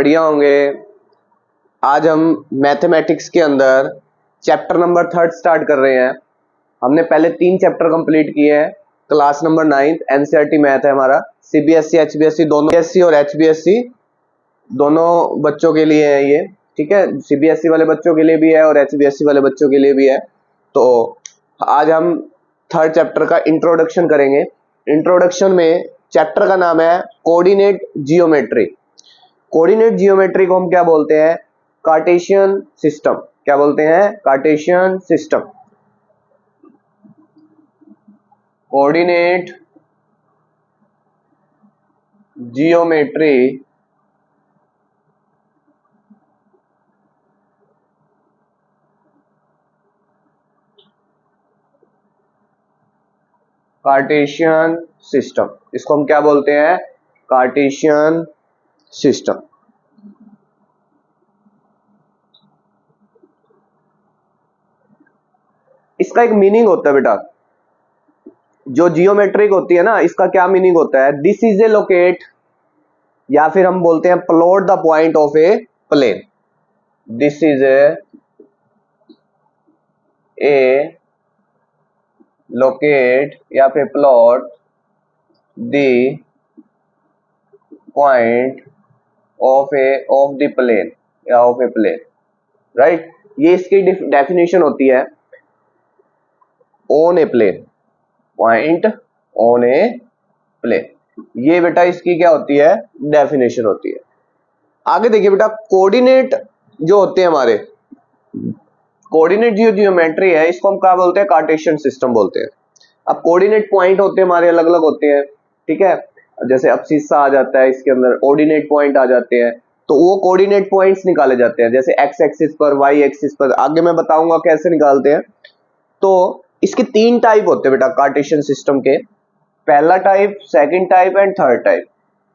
बढ़िया होंगे। आज हम मैथमेटिक्स के अंदर चैप्टर नंबर 3 स्टार्ट कर रहे हैं। हमने पहले 3 चैप्टर कंप्लीट किए हैं। क्लास नंबर 9 एनसीईआरटी मैथ है हमारा। सीबीएसई एचबीएसई दोनों, सीबीएसई और एचबीएसई दोनों बच्चों के लिए है ये, ठीक है। सीबीएसई वाले बच्चों के लिए भी है और एचबीएसई वाले बच्चों के लिए भी है। तो आज हम 3rd चैप्टर का इंट्रोडक्शन करेंगे। इंट्रोडक्शन में चैप्टर का नाम है कोऑर्डिनेट जियोमेट्री। कोऑर्डिनेट जियोमेट्री को हम क्या बोलते हैं? Cartesian system. क्या बोलते हैं? Cartesian system. Coordinate geometry Cartesian system, इसको हम क्या बोलते हैं? Cartesian system. इसका एक मीनिंग होता है बेटा, जो जियोमेट्रिक होती है ना, इसका क्या मीनिंग होता है? दिस इज ए लोकेट, या फिर हम बोलते हैं plot the point of a plane. This is a locate या फिर plot the point of the plane या ऑफ ए प्लेन, राइट। ये इसकी डेफिनेशन होती है, on a plane, point on a plane. ये बेटा इसकी क्या होती है? डेफिनेशन होती है। आगे देखिए बेटा, कोऑर्डिनेट जो होते हैं हमारे, कोऑर्डिनेट जो जियोमेट्री है, इसको हम क्या बोलते हैं? कार्टेशियन सिस्टम बोलते हैं। अब कोऑर्डिनेट पॉइंट होते हैं हमारे, अलग अलग होते हैं, ठीक है। जैसे अब्सिस्सा आ जाता है, इसके अंदर ऑर्डिनेट पॉइंट आ जाते हैं। तो वो कोऑर्डिनेट पॉइंट्स निकाले जाते हैं, जैसे एक्स एक्सिस पर, वाई एक्सिस पर। आगे मैं बताऊंगा कैसे निकालते हैं। तो इसके 3 टाइप होते हैं बेटा कार्टेशियन सिस्टम के। पहला type, second type and third type.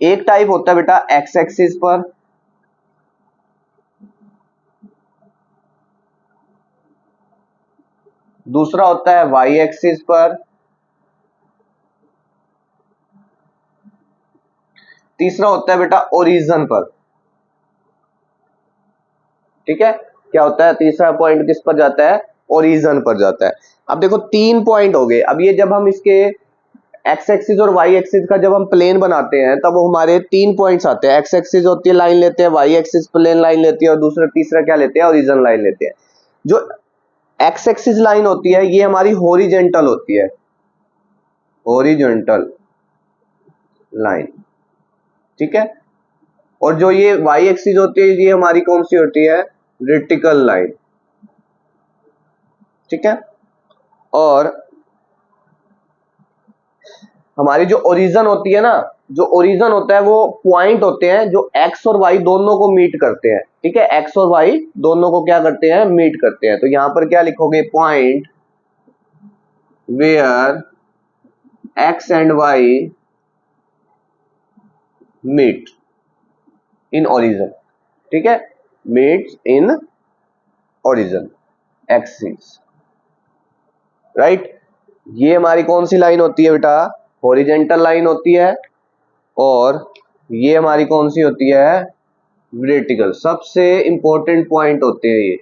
एक टाइप होता है बेटा एक्स एक्सिस पर, दूसरा होता है वाई एक्सिस पर, तीसरा होता है बेटा ओरिजिन पर, ठीक है। क्या होता है? तीसरा पॉइंट किस पर जाता है? ओरिजिन पर जाता है। अब देखो 3 पॉइंट हो गए। अब ये जब हम इसके एक्स एक्सिस और वाई एक्सिस का जब हम प्लेन बनाते हैं, तब वो हमारे 3 पॉइंट्स आते हैं। एक्स एक्सिस होती है, लाइन लेते हैं, वाई एक्सिस प्लेन लाइन लेती है, और दूसरा तीसरा क्या लेते हैं? ओरिजिन लाइन लेते हैं। जो एक्स एक्सिस लाइन होती है, ये हमारी हॉरिजॉन्टल होती है, हॉरिजॉन्टल लाइन, ठीक है। और जो ये वाई एक्सिस होती है, ये हमारी कौन सी होती है? वर्टिकल लाइन, ठीक है। और हमारी जो ओरिजिन होती है ना, जो ओरिजिन होता है वो पॉइंट होते हैं जो एक्स और वाई दोनों को मीट करते हैं, ठीक है। एक्स और वाई दोनों को क्या करते हैं? मीट करते हैं। तो यहां पर क्या लिखोगे? Point where x and y meet in origin, ठीक है। Meets in origin axis, right. ये हमारी कौन सी लाइन होती है बेटा? हॉरिजॉन्टल लाइन होती है। और ये हमारी कौन सी होती है? वर्टिकल। सबसे इंपॉर्टेंट पॉइंट होते हैं ये,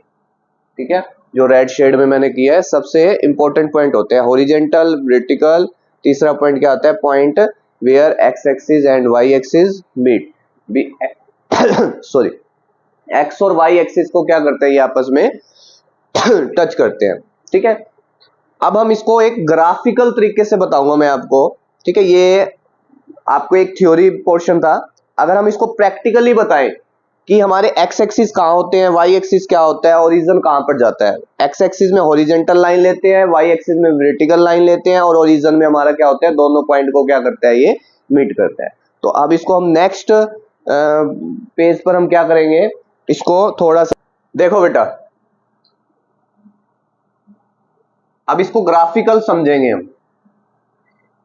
ठीक है। जो रेड शेड में मैंने किया है, सबसे इंपॉर्टेंट पॉइंट होते हैं हॉरिजॉन्टल, वर्टिकल। तीसरा पॉइंट क्या आता है? Point where x axis and y axis meet. Sorry, x और वाई एक्सिस को क्या करते हैं? ये आपस में टच करते हैं, ठीक है। अब हम इसको एक ग्राफिकल तरीके से बताऊंगा मैं आपको, ठीक है। ये आपको एक थ्योरी पोर्शन था। अगर हम इसको प्रैक्टिकली बताएं कि हमारे एक्स एक्सिस कहाँ होते हैं, वाई एक्सिस क्या होता है, ओरिजिन कहाँ पर जाता है। एक्स एक्सिस में हॉरिजॉन्टल लाइन लेते हैं, वाई एक्सिस में वर्टिकल लाइन लेते हैं, और ओरिजिन में हमारा क्या होता है? दोनों पॉइंट को क्या करता है? ये मीट करता है। तो अब इसको हम नेक्स्ट पेज पर हम क्या करेंगे? इसको थोड़ा सा देखो बेटा, अब इसको ग्राफिकल समझेंगे हम।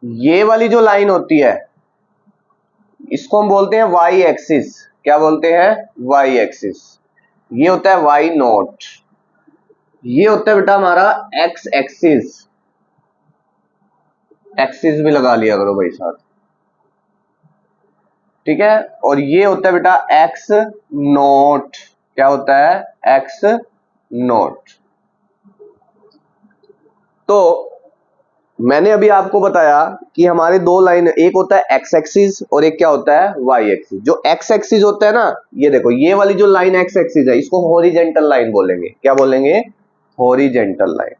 ये वाली जो लाइन होती है, इसको हम बोलते हैं वाई एक्सिस। क्या बोलते हैं? Y axis. ये होता है वाई नॉट। ये होता है बेटा हमारा एक्स एक्सिस। एक्सिस भी लगा लिया करो भाई साथ, ठीक है, और ये होता है बेटा एक्स नोट, क्या होता है एक्स नोट। तो मैंने अभी आपको बताया कि हमारे दो लाइन, एक होता है एक्स एक्सिस और एक क्या होता है वाई एक्सिस। जो एक्स एक्सिस होता है ना, ये देखो ये वाली जो लाइन एक्स एक्सिस है इसको हॉरिजेंटल लाइन बोलेंगे, क्या बोलेंगे, हॉरिजेंटल लाइन।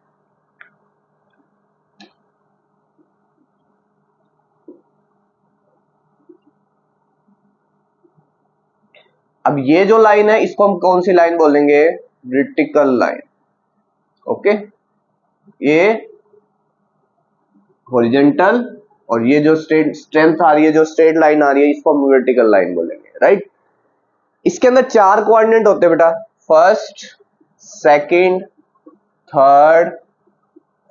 अब ये जो लाइन है इसको हम कौन सी लाइन बोलेंगे, वर्टिकल लाइन। ओके, ये हॉरिजेंटल, और ये जो स्ट्रेंथ आ रही है, जो स्ट्रेट लाइन आ रही है, इसको हम वर्टिकल लाइन बोलेंगे, राइट। इसके अंदर चार कोऑर्डिनेट होते हैं बेटा, first, second, third,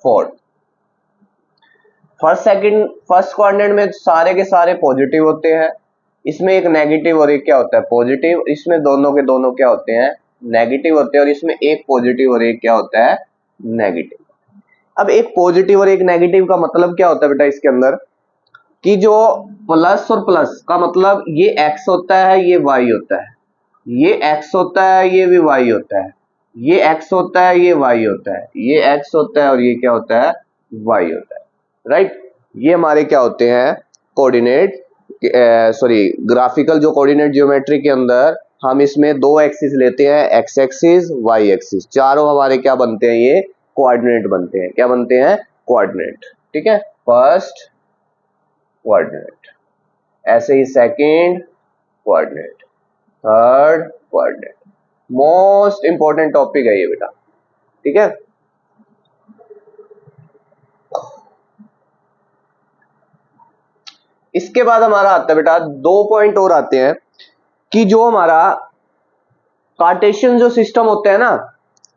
fourth. First coordinate में सारे के सारे पॉजिटिव होते हैं, इसमें एक नेगेटिव और एक क्या होता है पॉजिटिव, इसमें दोनों के दोनों क्या होते हैं नेगेटिव होते हैं, और इसमें एक पॉजिटिव और एक क्या होता है नेगेटिव। अब एक पॉजिटिव और एक नेगेटिव का मतलब क्या होता है बेटा इसके अंदर, कि जो प्लस और प्लस का मतलब ये एक्स होता है ये वाई होता है, ये एक्स होता है ये भी वाई होता है, ये एक्स होता है ये वाई होता है, ये एक्स होता है और ये क्या होता है वाई होता है, राइट। ये हमारे क्या होते हैं कोऑर्डिनेट, सॉरी ग्राफिकल जो कोऑर्डिनेट ज्योमेट्री के अंदर हम इसमें दो एक्सिस लेते हैं, एक्स एक्सिस वाई एक्सिस, चारों हमारे क्या बनते हैं, ये कोऑर्डिनेट बनते हैं, क्या बनते हैं कोऑर्डिनेट, ठीक है। फर्स्ट कोऑर्डिनेट, ऐसे ही second coordinate, third coordinate. Most important topic है ये बेटा, ठीक है। इसके बाद हमारा आता है बेटा दो पॉइंट और आते हैं, कि जो हमारा कार्टेशियन जो सिस्टम होता है ना,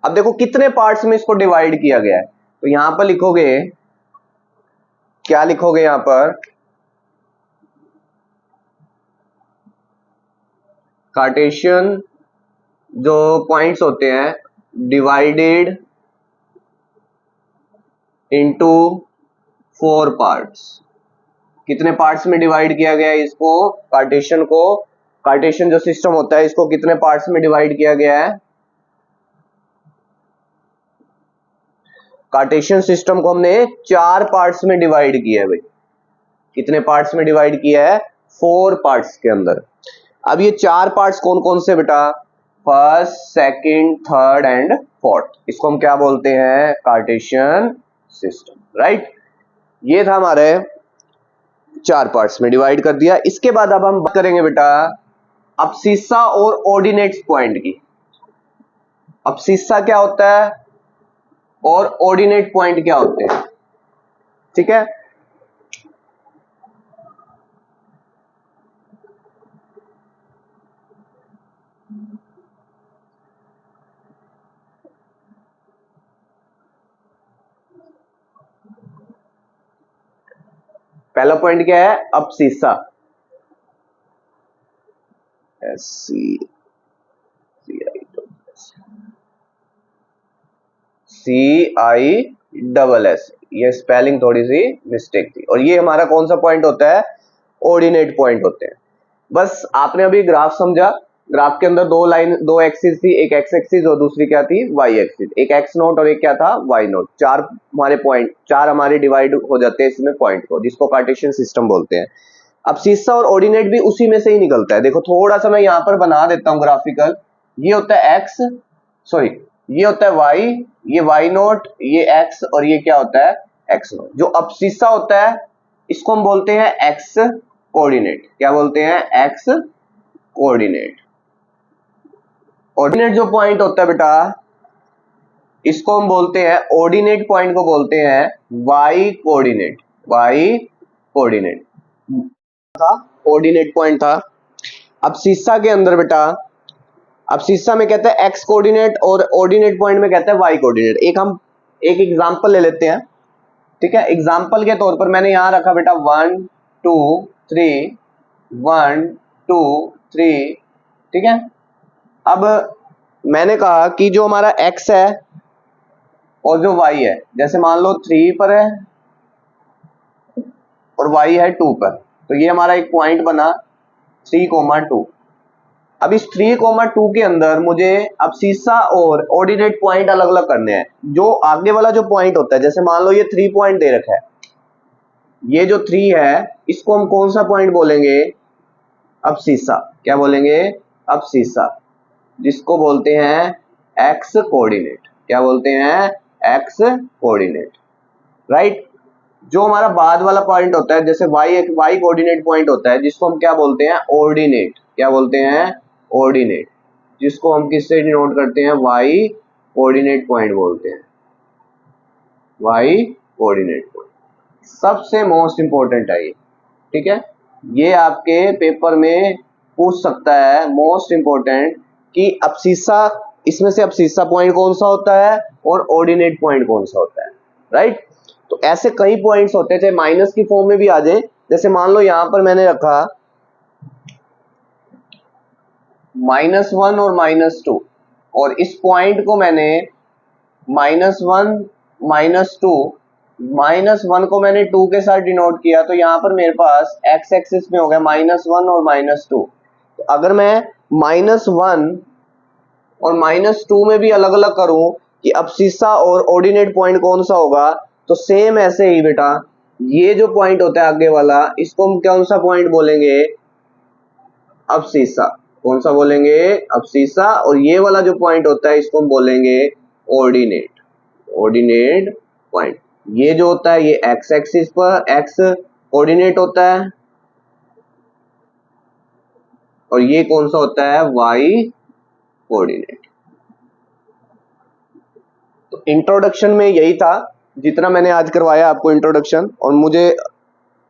अब देखो कितने पार्ट्स में इसको डिवाइड किया गया है, तो यहां पर लिखोगे, क्या लिखोगे यहां पर, कार्टेशियन जो पॉइंट्स होते हैं डिवाइडेड इनटू 4 पार्ट्स। कितने पार्ट्स में डिवाइड किया गया है इसको, कार्टेशियन को, कार्टेशियन जो सिस्टम होता है इसको कितने पार्ट्स में डिवाइड किया गया है, कार्टेशियन सिस्टम को हमने 4 पार्ट्स में डिवाइड किया है भाई। कितने पार्ट्स में डिवाइड किया है, 4 पार्ट्स के अंदर। अब ये 4 पार्ट्स कौन कौन से बेटा, first, second, third and fourth, इसको हम क्या बोलते हैं कार्टेशियन सिस्टम, राइट। ये था हमारे 4 पार्ट्स में डिवाइड कर दिया। इसके बाद अब हम बात करेंगे बेटा अब्सिस्सा और ऑर्डिनेट्स पॉइंट की। अब्सिस्सा क्या होता है और ऑर्डिनेट पॉइंट क्या होते हैं, ठीक है। पहला पॉइंट क्या है, अब्सिस्सा, CISS, ये स्पेलिंग थोड़ी सी मिस्टेक थी। और ये हमारा कौन सा पॉइंट होता है, ऑर्डिनेट पॉइंट होते हैं। बस आपने अभी ग्राफ समझा, ग्राफ के अंदर दो लाइन, दो एक्सिस थी, एक एक्स एक्सिस और दूसरी क्या थी वाई एक्सिस, एक एक्स नोट और एक क्या था वाई नोट। चार हमारे पॉइंट, चार हमारे डिवाइड हो जाते हैं इसमें पॉइंट को, जिसको कार्टेशियन सिस्टम बोलते हैं। अब अब्सिस्सा और ऑर्डिनेट भी उसी में से ही निकलता है। देखो थोड़ा सा मैं यहां पर बना देता हूं ग्राफिकल, ये होता है एक्स, सॉरी ये होता है वाई, ये वाई नोट, ये एक्स और ये क्या होता है एक्स नोट। जो अब्सिस्सा होता है इसको हम बोलते हैं एक्स कोऑर्डिनेट, क्या बोलते हैं एक्स कोऑर्डिनेट। ऑर्डिनेट जो पॉइंट होता है बेटा इसको हम बोलते हैं, ऑर्डिनेट पॉइंट को बोलते हैं वाई कोऑर्डिनेट, वाई कोऑर्डिनेट था, ऑर्डिनेट पॉइंट था। अब अब्सिस्सा के अंदर बेटा, अब्सिस्सा में कहते हैं एक्स कोऑर्डिनेट और ऑर्डिनेट पॉइंट में कहते हैं वाई कोऑर्डिनेट। एक एग्जांपल ले लेते हैं, ठीक है। एग्जांपल के तौर पर मैंने यहां रखा बेटा 1 2 3, 1 2 3, ठीक है। अब मैंने कहा कि जो हमारा x है और जो y है, जैसे मान लो 3 पर है और y है 2 पर, तो ये हमारा एक पॉइंट बना 3,2। अब इस 3,2 के अंदर मुझे अब्सिस्सा और ऑर्डिनेट पॉइंट अलग अलग करने हैं। जो आगे वाला जो पॉइंट होता है, जैसे मान लो ये 3 पॉइंट दे रखा है, ये जो 3 है इसको हम कौन सा पॉइंट बोलेंगे? अब्सिस्सा। क्या बोलेंगे? अब्सिस्सा, जिसको बोलते हैं एक्स कोऑर्डिनेट। क्या बोलते हैं? X coordinate, right. जो हमारा बाद वाला पॉइंट होता है, जैसे एक वाई कोऑर्डिनेट पॉइंट होता है, जिसको हम क्या बोलते हैं? ऑर्डिनेट। क्या बोलते हैं? ऑर्डिनेट, जिसको हम किससे डिनोट करते हैं? वाई कोऑर्डिनेट पॉइंट बोलते हैं, वाई कोऑर्डिनेट पॉइंट। सबसे मोस्ट इंपॉर्टेंट है ये, ठीक है। ये आपके पेपर में पूछ सकता है, मोस्ट इंपॉर्टेंट, कि अब्सिस्सा, इसमें से अब्सिस्सा पॉइंट कौन सा होता है और ऑर्डिनेट पॉइंट कौन सा होता है, राइट। तो ऐसे कई पॉइंट्स होते हैं, चाहे माइनस की फॉर्म में भी आ जाए। जैसे मान लो यहां पर मैंने रखा -1 और -2, और इस पॉइंट को मैंने -1 -2, -1 को मैंने 2 के साथ डिनोट किया, तो यहाँ पर मेरे पास एक्स एक्सिस में हो गया -1 और -2। तो अगर मैं -1 और -2 में भी अलग अलग करूं कि अब्सिस्सा और ऑर्डिनेट पॉइंट कौन सा होगा, तो सेम ऐसे ही बेटा, ये जो पॉइंट होता है आगे वाला, इसको हम कौन सा पॉइंट बोलेंगे? अब्सिस्सा। कौन सा बोलेंगे? अब्सिस्सा। और ये वाला जो पॉइंट होता है इसको हम बोलेंगे ऑर्डिनेट, ऑर्डिनेट पॉइंट। ये जो होता है ये एक्स एक्सिस पर एक्स कोऑर्डिनेट होता है, और ये कौन सा होता है? Y coordinate. तो इंट्रोडक्शन में यही था, जितना मैंने आज करवाया आपको इंट्रोडक्शन, और मुझे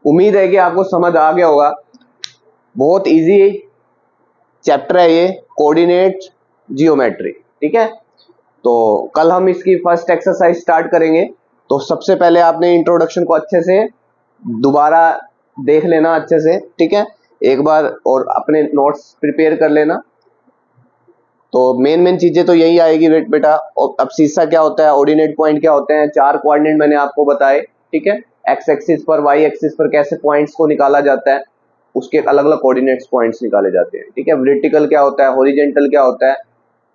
उम्मीद है कि आपको समझ आ गया होगा। बहुत इजी चैप्टर है ये, कोऑर्डिनेट जियोमेट्री, ठीक है। तो कल हम इसकी फर्स्ट एक्सरसाइज स्टार्ट करेंगे। तो सबसे पहले आपने इंट्रोडक्शन को अच्छे से दोबारा देख लेना, अच्छे से, ठीक है, एक बार, और अपने नोट्स प्रिपेयर कर लेना। तो मेन चीजें तो यही आएगी बेटा। अब्सिस्सा क्या होता है, ऑर्डिनेट पॉइंट क्या होते हैं, 4 कोऑर्डिनेट मैंने आपको बताए, ठीक है। एक्स एक्सिस पर, वाई एक्सिस पर कैसे पॉइंट्स को निकाला जाता है, उसके अलग अलग कोऑर्डिनेट्स पॉइंट्स निकाले जाते हैं, ठीक है। वर्टिकल क्या होता है, हॉरिजॉन्टल क्या होता है,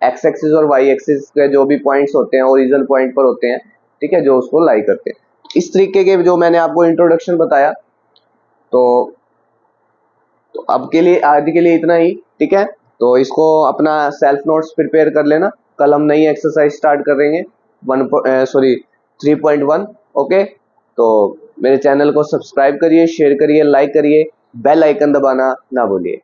एक्स एक्सिस और वाई एक्सिस के जो भी पॉइंट्स होते हैं ओरिजिनल पॉइंट पर होते हैं, ठीक है, जो उसको लाई करते हैं। इस तरीके के जो मैंने आपको इंट्रोडक्शन बताया, तो अब के लिए, आज के लिए इतना ही, ठीक है। तो इसको अपना सेल्फ नोट्स प्रिपेयर कर लेना। कल हम नई एक्सरसाइज स्टार्ट करेंगे 3.1। ओके, तो मेरे चैनल को सब्सक्राइब करिए, शेयर करिए, लाइक करिए, बेल आइकन दबाना ना भूलिए।